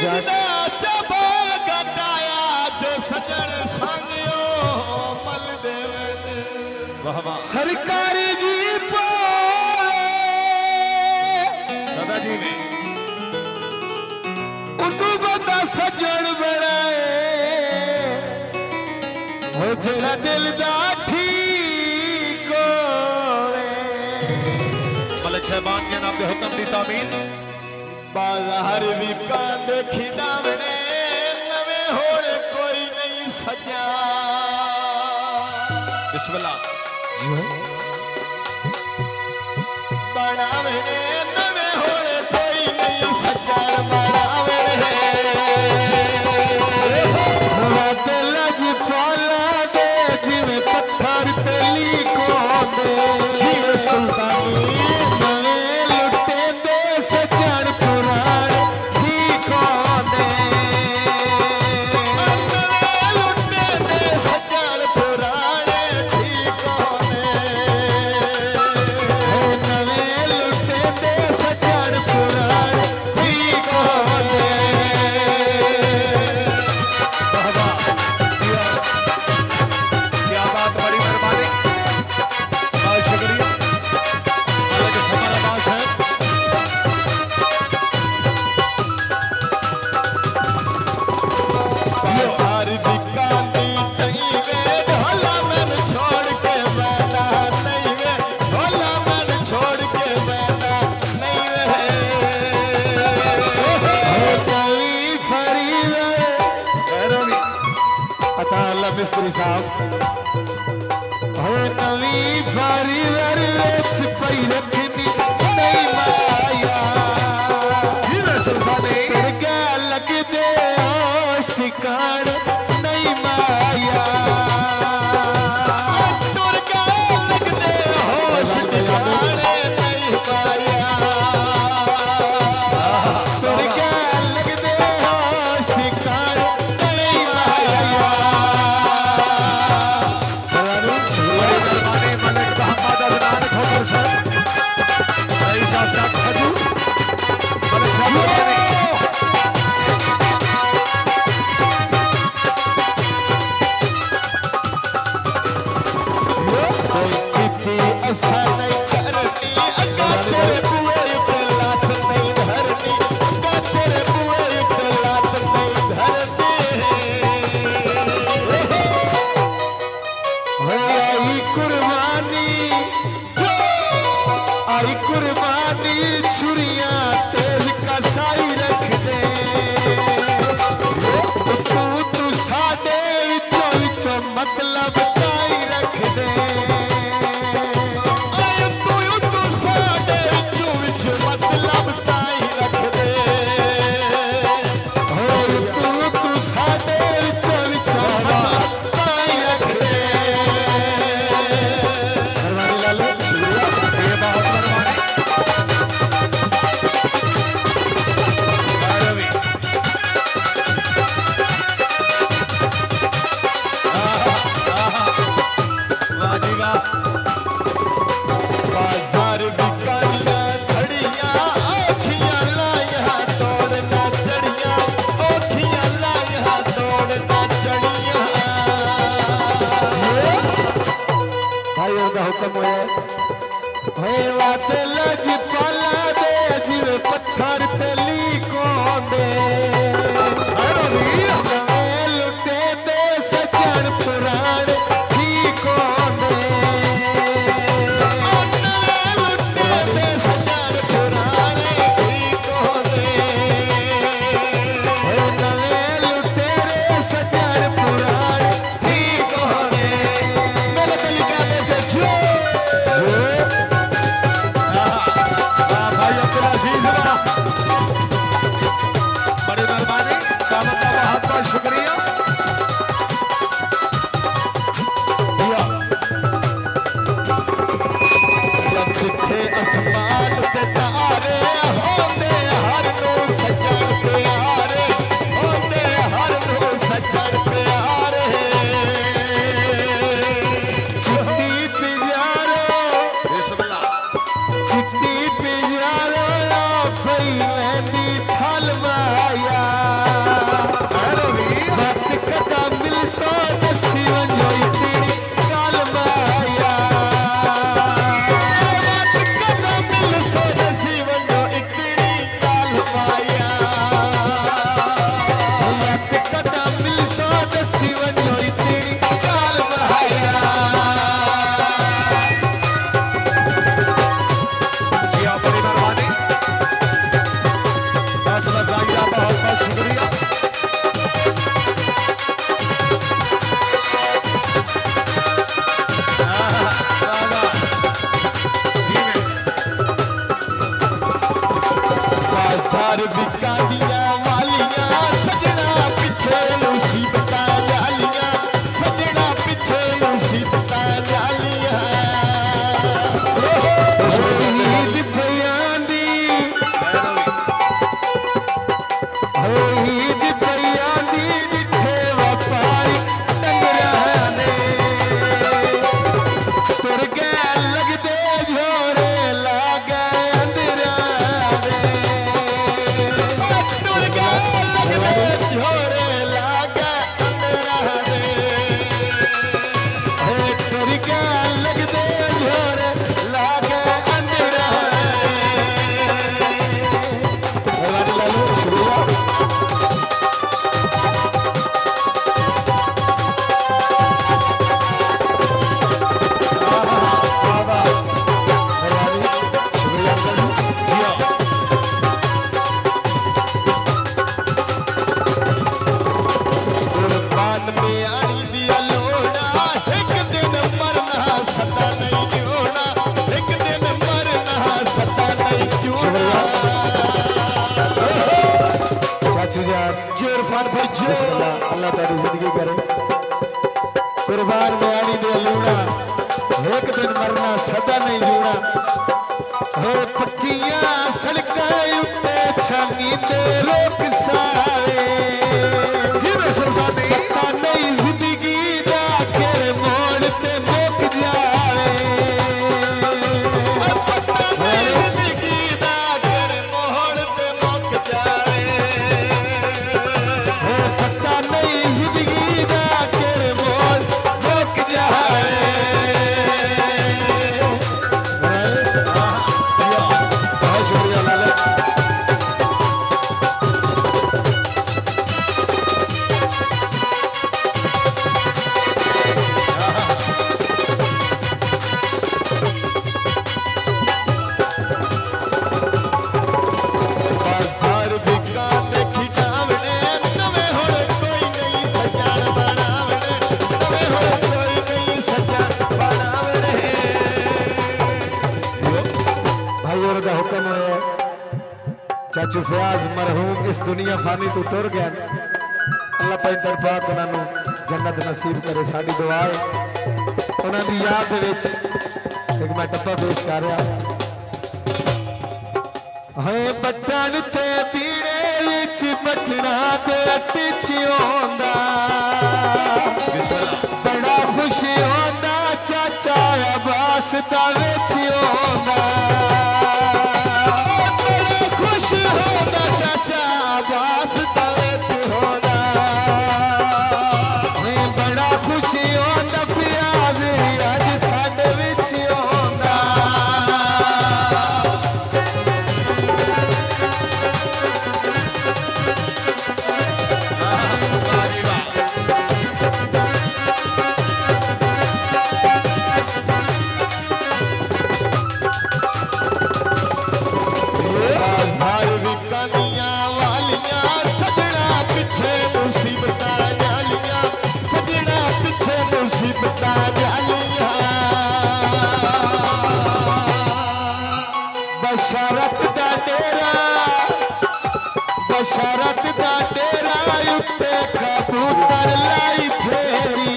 जबा गटाया जो सजन सांगियो मल देवे सरकारी जी दादाजी ने उनको बता सजन बनाए हो जरा दिल दा ठीक होवे मलिक साहबान के नाम पे हुक्म दी तामील बाजार विका देखी डावने नवे होए कोई नहीं सजा बिस्मिल्लाह जी बनावे नवे होए कोई नहीं सजा बनावे दिल जी पाला दे जिवे पत्थर तेली को दे जीव सुल्तानी मिस्त्री साहब हो नवी फारी लरवेच पई रखनी नहीं माया जीवे सुल्तानी तेरे लग दे होश ठिकान नहीं माया टुर के लग दे होश ठिकान नहीं माया टुर के लग दे होश ठिकान नहीं माया कुर्बानी छुरियां तेज कसाई रख दे तू साडे विचों विचों मतलब ताई रख दे तू साडे विचों विचों मतलब ताई रख दे तू साडे विचों विचों मतलब ताई रख दे लालू बाजार बिकानिया घड़िया ओखियां लाया तोड़ना चढ़िया ओखियां लाया तोड़ना चढ़िया भाई का हुक्म होए बात लज पाला दे जिवे पत्थर तेली को दे लुटे दे सजन पुराण ठीक हो दे दसी वञो तेरी काल बहाया जी बड़ी मेहरबानी फैसला जाहिरा बहुत बहुत शुक्रिया बिकादिया वालियां सजना पिछे मुसीबत लालियां सजना पिछे मुसीबत लालियां ईद पयादी ईद पयादी जिथे व्यापारी डंगरा ने तुर गए लगदे झोरे लागे अंदरा झोरे लागे अंदरा तुर गए लगदे झोरे लागे अंदरा अल्लाह तेरी जिंदगी करे कुर्बान बयानी दे लूना एक दिन मरना सदा नहीं जूना हो पक्कियां सड़कां उत्ते छांगी ते रोक सावे पता नहीं जिंदगी दा केड़े मोड़ ते मुक जावे पता नहीं जिंदगी दा केड़े मोड़ ते मुक जावे चाचू फयाज मरहूम इस दुनिया फानी तो टुर गया अल्लाह पैदर पाक उन्होंने जन्नत नसीब करे साडी दुआ है उन्होंने याद दे विच एक मैं टप्पा पेश कर रहा है बटन ते पीड़े विच बटना ते पिछोंदा बड़ा खुश होंदा चाचा अब्बास दा विच होंदा होगा चाचा अब्बास तवेत होगा मैं बड़ा खुशी होंदा फयाज अज साडे विच होंदा बशरत दा डेरा उत्ते कबूतर लाई फेरी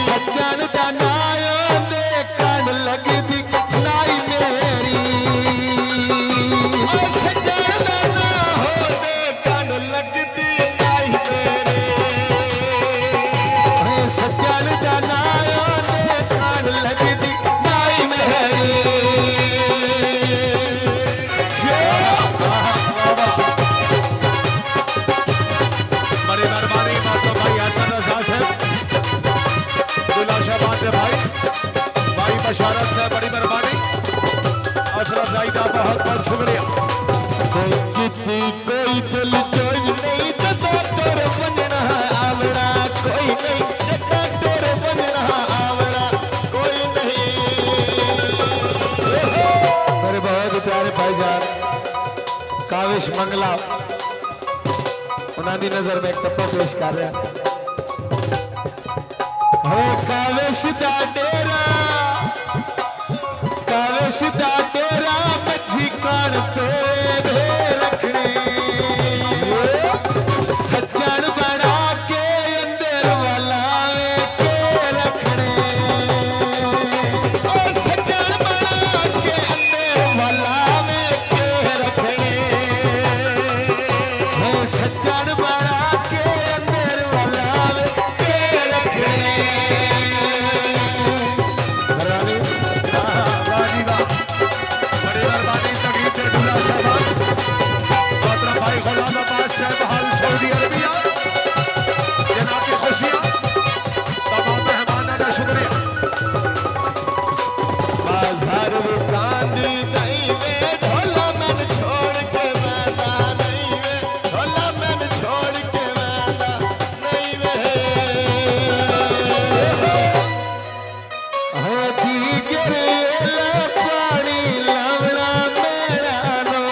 सज्जन दा नायो दे कण लगदी नाई मेरी सज्जन दा ना हो दे कण लगदी नाई मेरी सज्जन दा नायो दे कण लगदी नाई मेरी भाई कावेश मंगला उन्होंने नजर में एक टप्पा पेश कर रहा हो कावेश दा डेरा मच्छी कान पे रखने सज्जन बना के अंदर वाला के रखने सज्जन बना के अंदर वाला के रखने सज्जन बना के अंदर वाला के रखने सऊदी अरबिया जनाब की खुशियां तमाम मेहमानों का शुक्रिया बाजार में कांदी नहीं वे ढोला मन छोड़ के वादा नहीं वे ढोला मन छोड़ के वादा नहीं वे हो दी गिरे पानी लवड़ा मेरा नो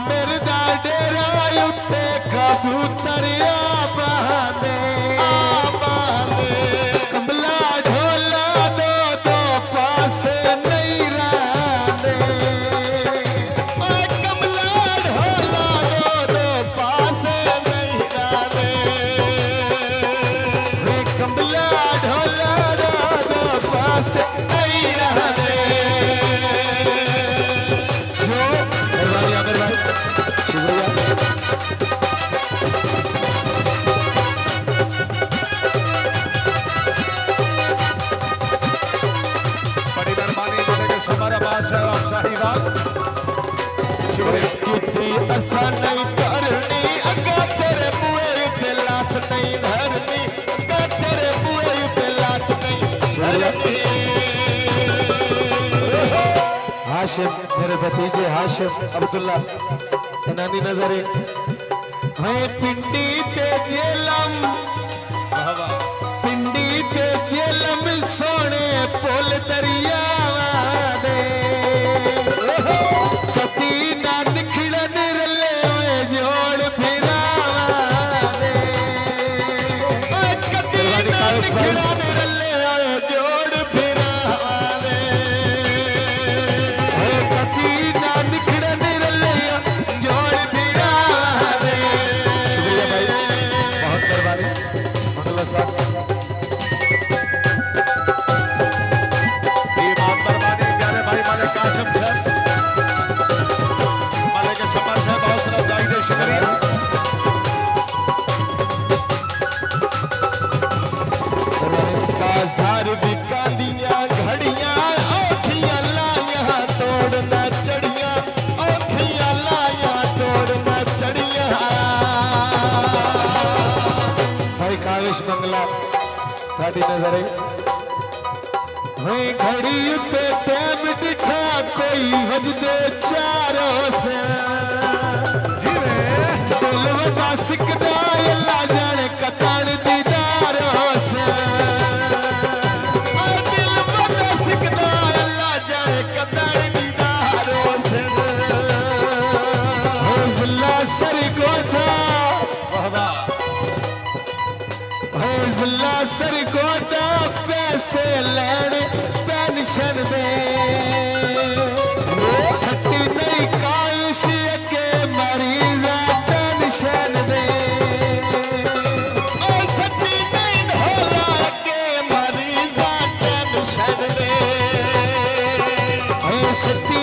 मेरे दा डेरा उत्ते कबूतरिया बहाने कमला ढोला दो दो पासे नहीं रहने कमला ढोला दो दो पासे नहीं रहने कमला ढोला दो दो पासे नहीं रहने बड़ी मेहरबानी हमारा बात है आप साहिबान कितनी असा नहीं करनी अगा तेरे बुए पे लात नहीं धरनी अगा तेरे बुए पे लात नहीं धरनी हाशिम मेरे भतीजे हाशिम अब्दुल्ला इनानी नजरे है पिंडी ते जेलम सोने पुल दरिया दे कती ना निखड़न रले ओए जोड़ फिरावा दे कती ना निखड़न रले ओए जोड़ फिरावा दे कती ना निखड़न रले जोड़ फिरावा दे शुक्रिया भाई बहुत मेहरबानी मंगला साहब कासिम सर माले के समर्थ है बहुत सारा जाहिर शुक्रिया बाजार भी कांदियां घड़ियां औखियां लाया तोड़ना चढ़ियां औखियां लाया तोड़ना चढ़ियां भाई कावेश मंगला थाड़ी नजर घड़ी उत्ते टैम डिठा कोई वजदे चारों से दिल वदा सिकदा अल्लाह जाने कतान दीदारों से दिल वदा सिकदा अल्लाह जाने कतान दीदारों से हौसला सर गोदा हौसला सर गोदा पैसे लेने पेंशन दे सती नहीं कायश के मरीजा पेंशन दे सती नहीं ढोला के मरीजा पेंशन दे सती